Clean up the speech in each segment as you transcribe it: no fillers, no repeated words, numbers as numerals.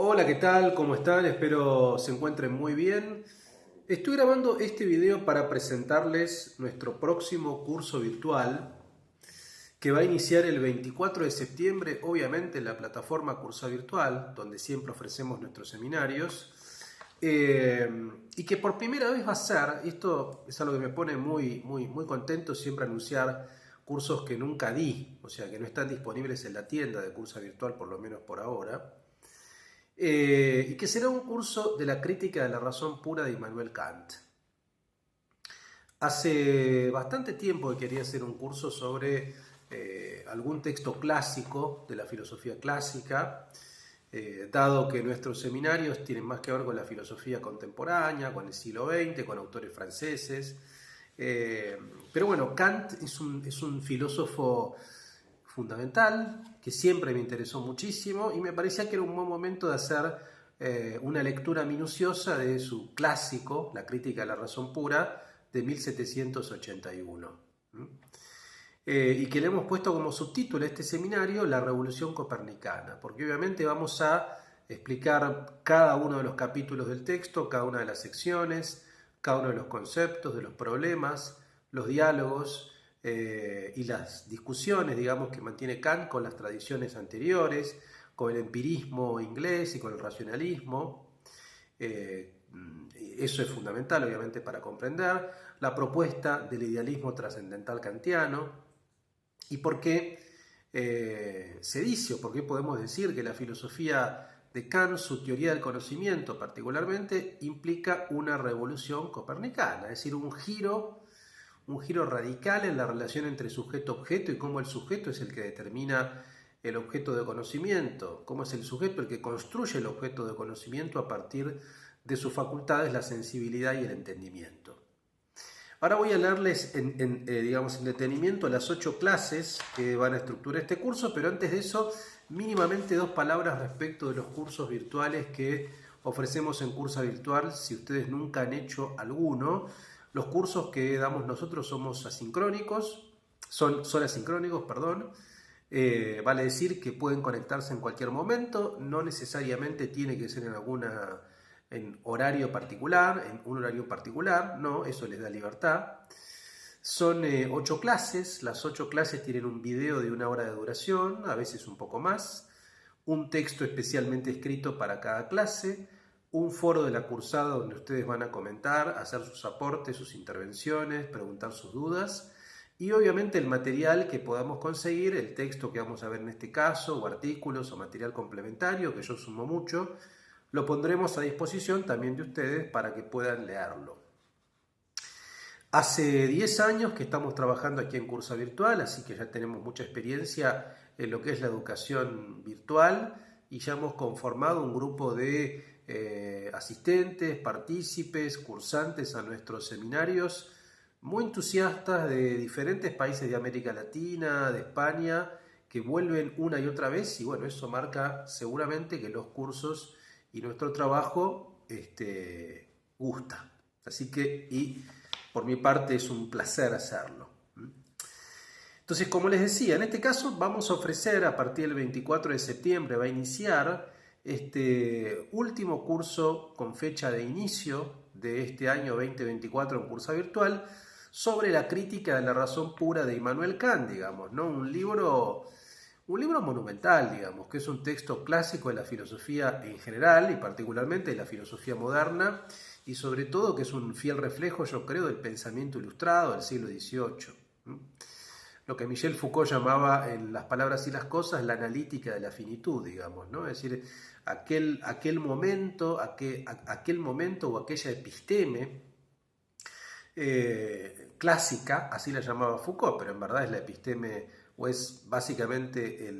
Hola, ¿qué tal? ¿Cómo están? Espero se encuentren muy bien. Estoy grabando este video para presentarles nuestro próximo curso virtual que va a iniciar el 24 de septiembre, obviamente en la plataforma Cursa Virtual, donde siempre ofrecemos nuestros seminarios, y que por primera vez va a ser, esto es algo que me pone muy contento, siempre anunciar cursos que nunca di, o sea, que no están disponibles en la tienda de Cursa Virtual, por lo menos por ahora. Y que será un curso de la crítica de la razón pura de Immanuel Kant. Hace bastante tiempo que quería hacer un curso sobre algún texto clásico de la filosofía clásica, dado que nuestros seminarios tienen más que ver con la filosofía contemporánea, con el siglo XX, con autores franceses. Pero bueno, Kant es un filósofo fundamental, que siempre me interesó muchísimo y me parecía que era un buen momento de hacer una lectura minuciosa de su clásico, La crítica de la razón pura, de 1781. Y que le hemos puesto como subtítulo a este seminario La Revolución Copernicana, porque obviamente vamos a explicar cada uno de los capítulos del texto, cada una de las secciones, cada uno de los conceptos, de los problemas, los diálogos, y las discusiones, digamos, que mantiene Kant con las tradiciones anteriores, con el empirismo inglés y con el racionalismo. Eso es fundamental, obviamente, para comprender la propuesta del idealismo trascendental kantiano y por qué se dice, o por qué podemos decir que la filosofía de Kant, su teoría del conocimiento particularmente, implica una revolución copernicana, es decir, un giro radical en la relación entre sujeto-objeto y cómo el sujeto es el que determina el objeto de conocimiento, cómo es el sujeto el que construye el objeto de conocimiento a partir de sus facultades, la sensibilidad y el entendimiento. Ahora voy a leerles digamos, en detenimiento las 8 clases que van a estructurar este curso, pero antes de eso, mínimamente 2 palabras respecto de los cursos virtuales que ofrecemos en Cursa Virtual, si ustedes nunca han hecho alguno. Los cursos que damos nosotros somos asincrónicos, son asincrónicos, perdón. Vale decir que pueden conectarse en cualquier momento, no necesariamente tiene que ser en horario particular, en un horario particular, no, eso les da libertad. Son 8 clases, las 8 clases tienen un video de 1 hora de duración, a veces un poco más, un texto especialmente escrito para cada clase, un foro de la cursada donde ustedes van a comentar, hacer sus aportes, sus intervenciones, preguntar sus dudas y obviamente el material que podamos conseguir, el texto que vamos a ver en este caso, o artículos o material complementario, que yo sumo mucho, lo pondremos a disposición también de ustedes para que puedan leerlo. Hace 10 años que estamos trabajando aquí en Cursa Virtual, así que ya tenemos mucha experiencia en lo que es la educación virtual y ya hemos conformado un grupo de asistentes, partícipes, cursantes a nuestros seminarios, muy entusiastas de diferentes países de América Latina, de España, que vuelven una y otra vez y bueno, eso marca seguramente que los cursos y nuestro trabajo gusta. Así que, y por mi parte es un placer hacerlo. Entonces, como les decía, en este caso vamos a ofrecer a partir del 24 de septiembre, va a iniciar este último curso con fecha de inicio de este año 2024 en Cursa Virtual sobre la crítica de la razón pura de Immanuel Kant, digamos, ¿no? Un libro monumental, digamos, que es un texto clásico de la filosofía en general y particularmente de la filosofía moderna y sobre todo que es un fiel reflejo, yo creo, del pensamiento ilustrado del siglo XVIII. Lo que Michel Foucault llamaba en Las palabras y las cosas la analítica de la finitud, digamos, ¿no? Es decir, aquel momento o aquella episteme clásica, así la llamaba Foucault, pero en verdad es la episteme o es básicamente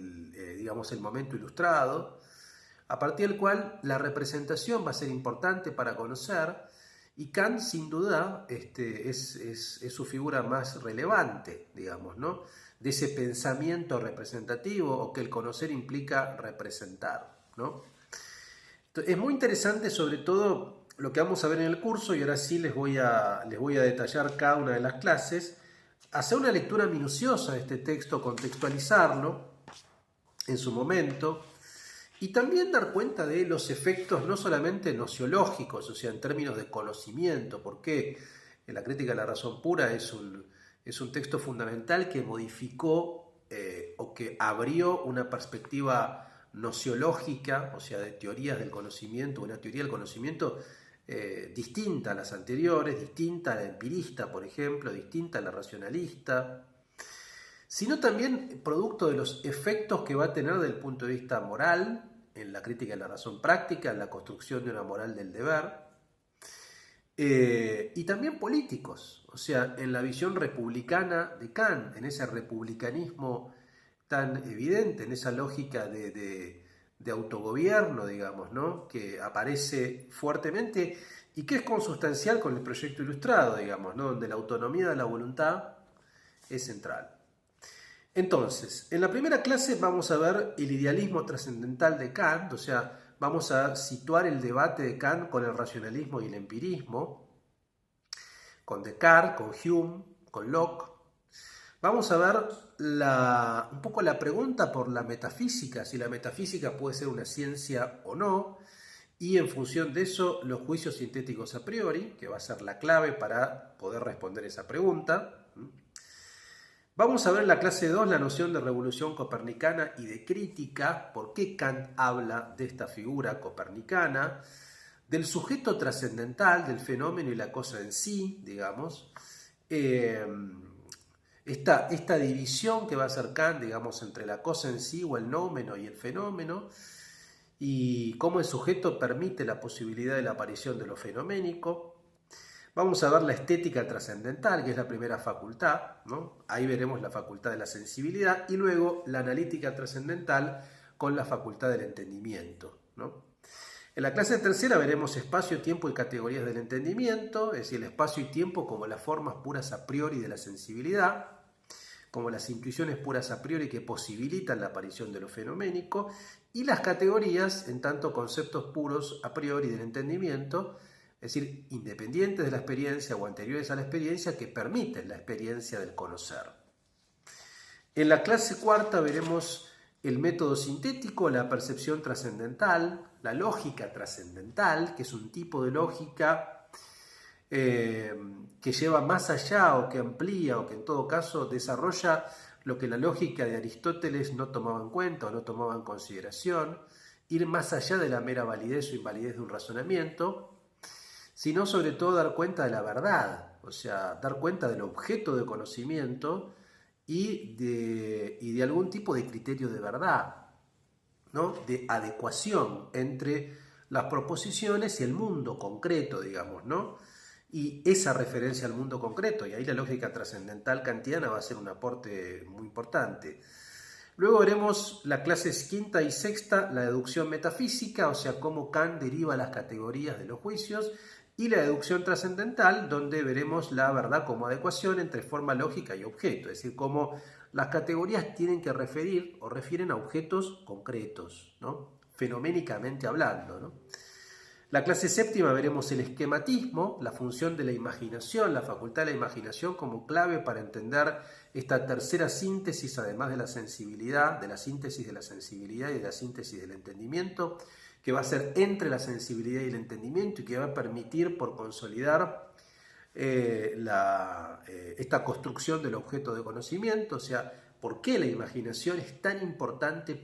digamos, el momento ilustrado, a partir del cual la representación va a ser importante para conocer, y Kant sin duda es su figura más relevante, digamos, ¿no? De ese pensamiento representativo o que el conocer implica representar, ¿no? Entonces, es muy interesante sobre todo lo que vamos a ver en el curso y ahora sí les voy a detallar cada una de las clases, hacer una lectura minuciosa de este texto, contextualizarlo en su momento Y también dar cuenta de los efectos no solamente nociológicos, o sea, en términos de conocimiento, porque la crítica de la razón pura es un texto fundamental que modificó o que abrió una perspectiva nociológica, o sea, de teorías del conocimiento, una teoría del conocimiento distinta a las anteriores, distinta a la empirista, por ejemplo, distinta a la racionalista, sino también producto de los efectos que va a tener desde el punto de vista moral, en la crítica de la razón práctica, en la construcción de una moral del deber, y también políticos, o sea, en la visión republicana de Kant, en ese republicanismo tan evidente, en esa lógica de autogobierno, digamos, ¿no? Que aparece fuertemente y que es consustancial con el proyecto ilustrado, digamos, ¿no? Donde la autonomía de la voluntad es central. Entonces, en la primera clase vamos a ver el idealismo trascendental de Kant, o sea, vamos a situar el debate de Kant con el racionalismo y el empirismo, con Descartes, con Hume, con Locke. Vamos a ver un poco la pregunta por la metafísica, si la metafísica puede ser una ciencia o no, y en función de eso los juicios sintéticos a priori, que va a ser la clave para poder responder esa pregunta. Vamos a ver en la clase 2 la noción de revolución copernicana y de crítica, por qué Kant habla de esta figura copernicana, del sujeto trascendental, del fenómeno y la cosa en sí, digamos, esta división que va a hacer Kant, digamos, entre la cosa en sí o el nómeno y el fenómeno, y cómo el sujeto permite la posibilidad de la aparición de lo fenoménico. Vamos a ver la estética trascendental, que es la primera facultad, ¿no? Ahí veremos la facultad de la sensibilidad, y luego la analítica trascendental con la facultad del entendimiento, ¿no? En la clase tercera veremos espacio, tiempo y categorías del entendimiento, es decir, el espacio y tiempo como las formas puras a priori de la sensibilidad, como las intuiciones puras a priori que posibilitan la aparición de lo fenoménico, y las categorías en tanto conceptos puros a priori del entendimiento, es decir, independientes de la experiencia o anteriores a la experiencia que permiten la experiencia del conocer. En la clase cuarta veremos el método sintético, la percepción trascendental, la lógica trascendental, que es un tipo de lógica que lleva más allá o que amplía o que en todo caso desarrolla lo que la lógica de Aristóteles no tomaba en cuenta o no tomaba en consideración, ir más allá de la mera validez o invalidez de un razonamiento, sino sobre todo dar cuenta de la verdad, o sea, dar cuenta del objeto de conocimiento y de algún tipo de criterio de verdad, ¿no? De adecuación entre las proposiciones y el mundo concreto, digamos, ¿no? Y esa referencia al mundo concreto, y ahí la lógica trascendental kantiana va a ser un aporte muy importante. Luego veremos la clases quinta y sexta, la deducción metafísica, o sea, cómo Kant deriva las categorías de los juicios, y la deducción trascendental, donde veremos la verdad como adecuación entre forma lógica y objeto, es decir, cómo las categorías tienen que referir o refieren a objetos concretos, ¿no? Fenoménicamente hablando, ¿no? La clase séptima veremos el esquematismo, la función de la imaginación, la facultad de la imaginación como clave para entender esta tercera síntesis, además de la sensibilidad, de la síntesis de la sensibilidad y de la síntesis del entendimiento, que va a ser entre la sensibilidad y el entendimiento y que va a permitir por consolidar esta construcción del objeto de conocimiento, o sea, por qué la imaginación es tan importante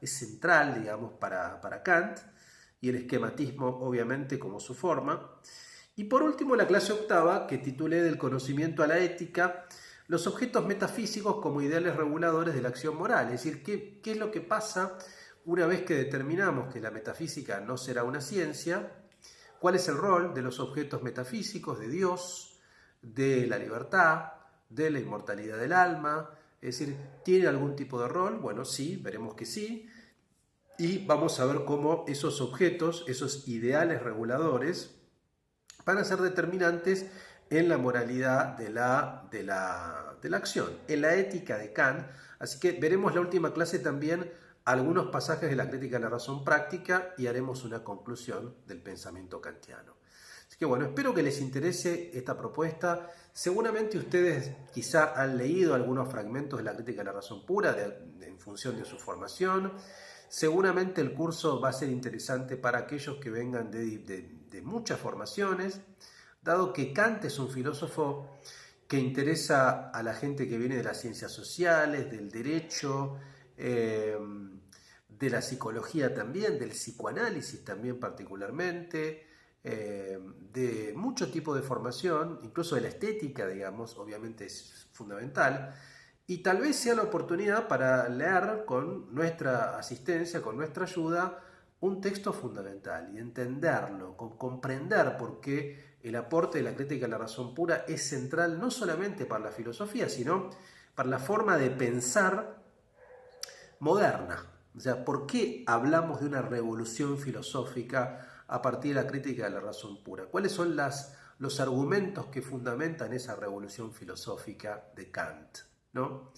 es central, digamos, para Kant, y el esquematismo obviamente como su forma. Y por último la clase octava, que titulé Del conocimiento a la ética, los objetos metafísicos como ideales reguladores de la acción moral, es decir, qué es lo que pasa una vez que determinamos que la metafísica no será una ciencia, cuál es el rol de los objetos metafísicos, de Dios, de la libertad, de la inmortalidad del alma, es decir, ¿tiene algún tipo de rol? Bueno, sí, veremos que sí, y vamos a ver cómo esos objetos, esos ideales reguladores, van a ser determinantes en la moralidad de la acción, en la ética de Kant. Así que veremos la última clase también algunos pasajes de la crítica de la razón práctica y haremos una conclusión del pensamiento kantiano. Así que bueno, espero que les interese esta propuesta. Seguramente ustedes quizá han leído algunos fragmentos de la crítica de la razón pura en función de su formación. Seguramente el curso va a ser interesante para aquellos que vengan de muchas formaciones, dado que Kant es un filósofo que interesa a la gente que viene de las ciencias sociales, del derecho, de la psicología también, del psicoanálisis también particularmente, de mucho tipo de formación, incluso de la estética, digamos, obviamente es fundamental, y tal vez sea la oportunidad para leer con nuestra asistencia, con nuestra ayuda, un texto fundamental y entenderlo, comprender por qué el aporte de la crítica a la razón pura es central no solamente para la filosofía, sino para la forma de pensar moderna. O sea, ¿por qué hablamos de una revolución filosófica a partir de la crítica de la razón pura? ¿Cuáles son los argumentos que fundamentan esa revolución filosófica de Kant? ¿No?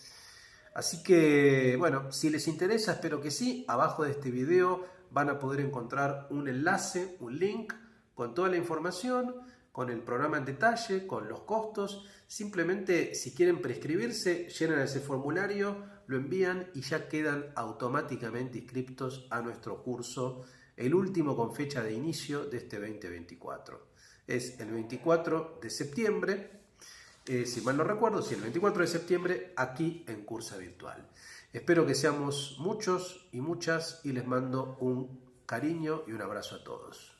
Así que, bueno, si les interesa, espero que sí. Abajo de este video van a poder encontrar un enlace, un link con toda la información, con el programa en detalle, con los costos. Simplemente, si quieren prescribirse, llenan ese formulario, lo envían y ya quedan automáticamente inscriptos a nuestro curso, el último con fecha de inicio de este 2024. Es el 24 de septiembre. Si mal no recuerdo, sí, el 24 de septiembre aquí en Cursa Virtual. Espero que seamos muchos y muchas y les mando un cariño y un abrazo a todos.